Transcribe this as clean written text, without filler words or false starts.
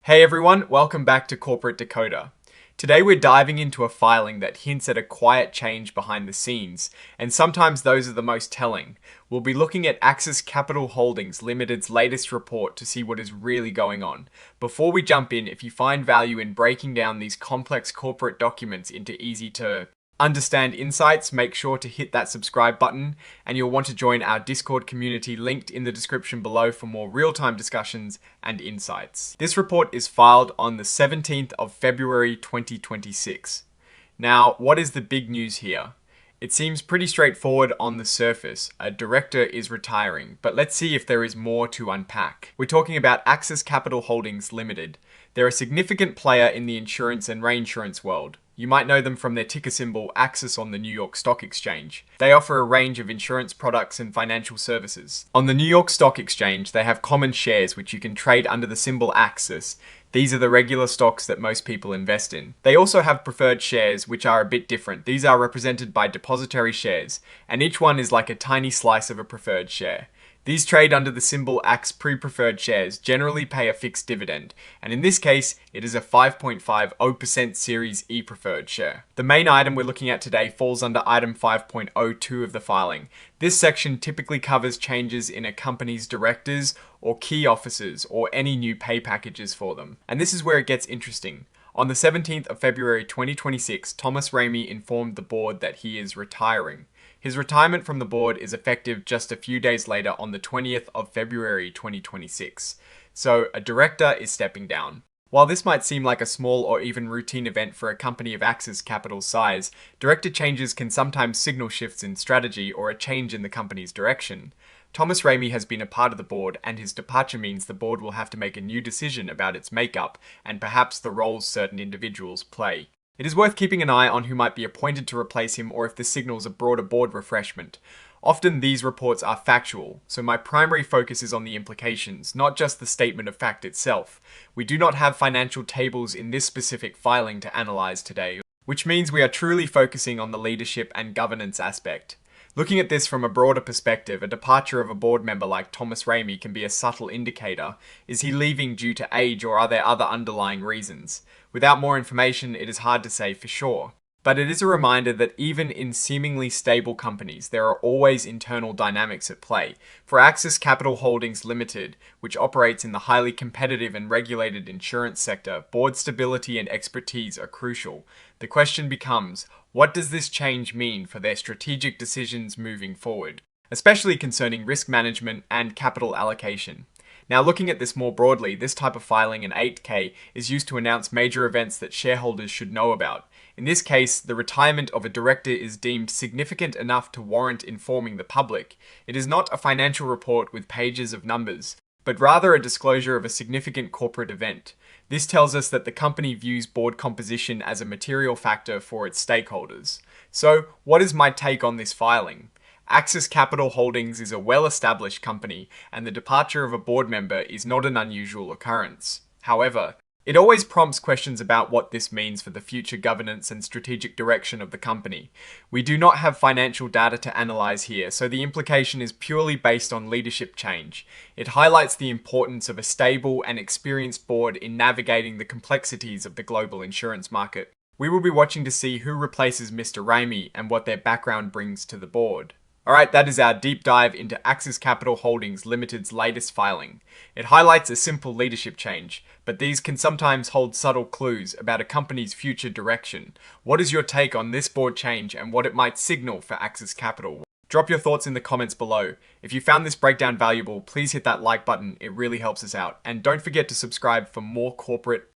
Hey everyone, welcome back to Corporate Decoder. Today we're diving into a filing that hints at a quiet change behind the scenes, and sometimes those are the most telling. We'll be looking at Access Capital Holdings Limited's latest report to see what is really going on. Before we jump in, if you find value in breaking down these complex corporate documents into easy to understand insights, make sure to hit that subscribe button, and you'll want to join our Discord community linked in the description below for more real-time discussions and insights. This report is filed on the 17th of February 2026. Now, what is the big news here? It seems pretty straightforward on the surface. A director is retiring, but let's see if there is more to unpack. We're talking about Access Capital Holdings Limited. They're a significant player in the insurance and reinsurance world. You might know them from their ticker symbol Access on the New York Stock Exchange. They offer a range of insurance products and financial services. On the New York Stock Exchange, they have common shares which you can trade under the symbol Access. These are the regular stocks that most people invest in. They also have preferred shares, which are a bit different. These are represented by depository shares, and each one is like a tiny slice of a preferred share. These trade under the symbol ACS pre-preferred shares generally pay a fixed dividend, and in this case, it is a 5.50% Series E preferred share. The main item we're looking at today falls under item 5.02 of the filing. This section typically covers changes in a company's directors or key officers or any new pay packages for them. And this is where it gets interesting. On the 17th of February 2026, Thomas Ramey informed the board that he is retiring. His retirement from the board is effective just a few days later on the 20th of February 2026. So a director is stepping down. While this might seem like a small or even routine event for a company of Access Capital's size, director changes can sometimes signal shifts in strategy or a change in the company's direction. Thomas Ramey has been a part of the board, and his departure means the board will have to make a new decision about its makeup and perhaps the roles certain individuals play. It is worth keeping an eye on who might be appointed to replace him or if this signals a broader board refreshment. Often these reports are factual, so my primary focus is on the implications, not just the statement of fact itself. We do not have financial tables in this specific filing to analyze today, which means we are truly focusing on the leadership and governance aspect. Looking at this from a broader perspective, a departure of a board member like Thomas Ramey can be a subtle indicator. Is he leaving due to age, or are there other underlying reasons? Without more information, it is hard to say for sure. But it is a reminder that even in seemingly stable companies, there are always internal dynamics at play. For Access Capital Holdings Limited, which operates in the highly competitive and regulated insurance sector, board stability and expertise are crucial. The question becomes, what does this change mean for their strategic decisions moving forward, especially concerning risk management and capital allocation? Now, looking at this more broadly, this type of filing in 8K is used to announce major events that shareholders should know about. In this case, the retirement of a director is deemed significant enough to warrant informing the public. It is not a financial report with pages of numbers, but rather a disclosure of a significant corporate event. This tells us that the company views board composition as a material factor for its stakeholders. So, what is my take on this filing? Access Capital Holdings is a well-established company, and the departure of a board member is not an unusual occurrence. However, it always prompts questions about what this means for the future governance and strategic direction of the company. We do not have financial data to analyze here, so the implication is purely based on leadership change. It highlights the importance of a stable and experienced board in navigating the complexities of the global insurance market. We will be watching to see who replaces Mr. Ramey and what their background brings to the board. Alright, that is our deep dive into Access Capital Holdings Limited's latest filing. It highlights a simple leadership change, but these can sometimes hold subtle clues about a company's future direction. What is your take on this board change and what it might signal for Access Capital? Drop your thoughts in the comments below. If you found this breakdown valuable, please hit that like button, it really helps us out. And don't forget to subscribe for more corporate